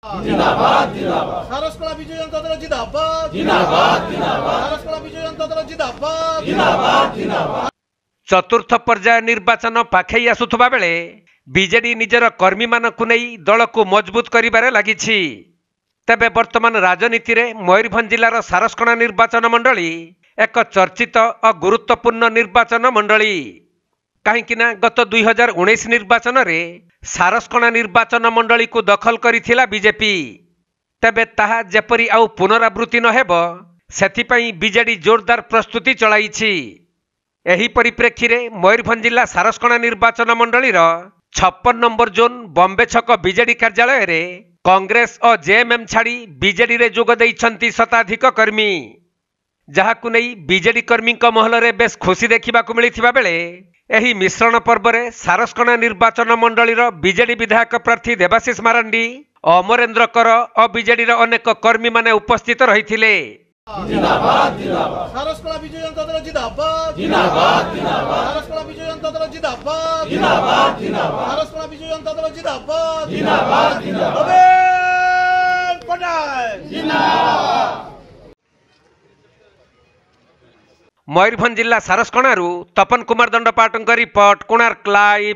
जिंदाबाद जिंदाबाद सारसकला विजय जनता दल जिंदाबाद जिंदाबाद जिंदाबाद सारसकला विजय जनता दल जिंदाबाद जिंदाबाद जिंदाबाद। चतुर्थ पर्याय निर्वाचन पाखई आसुथबा बेले बीजेडी निजर कर्मी मानकु नै दल को मजबूत करिबारे लागिछि। तेबे वर्तमान राजनीति रे मयूरभंज जिलार सारसकणा निर्वाचन मंडली एक चर्चित और गुरुत्वपूर्ण निर्वाचन मंडली। कहीं गत 2019 निर्वाचन रे सारसकणा निर्वाचन मंडली को दखल करिथिला बीजेपी। तेबे ताहा जेपरी आउ पुनरावृत्ति न हेबो सेथिपई बीजेडी जोरदार प्रस्तुति चलाइछि। एही परिप्रेक्षी रे मयूरभंज जिला सारसकणा निर्वाचन मंडलीर 56 नंबर जोन बॉम्बे छक बीजेडी कार्यालय रे कांग्रेस और जेएमएम छाड़ी बीजेडी रे जोग दैछंती शताधिक कर्मी। जहाकु नै बीजेडी कर्मी महल रे बेस खुशी देखा मिलता बेले एही मिश्रण पर्व रे सारसकणा निर्वाचन मंडलीर बीजेडी विधायक प्रार्थी देवाशीष मारांडी अमरेंद्र कर और बीजेडी अनेक कर्मी माने उपस्थित रहिथिले। जिंदाबाद जिंदाबाद सारसकला विजय जनता दल जिंदाबाद जिंदाबाद जिंदाबाद सारसकला विजय जनता दल जिंदाबाद जिंदाबाद जिंदाबाद सारसकला विजय जनता दल जिंदाबाद जिंदाबाद जिंदाबाद नवीन पटनायक जिंदाबाद। मयूरभंज जिला सारसकणारू तपन कुमार दंडपाटଙ୍କ रिपोर्ट कोणार्क लाइव।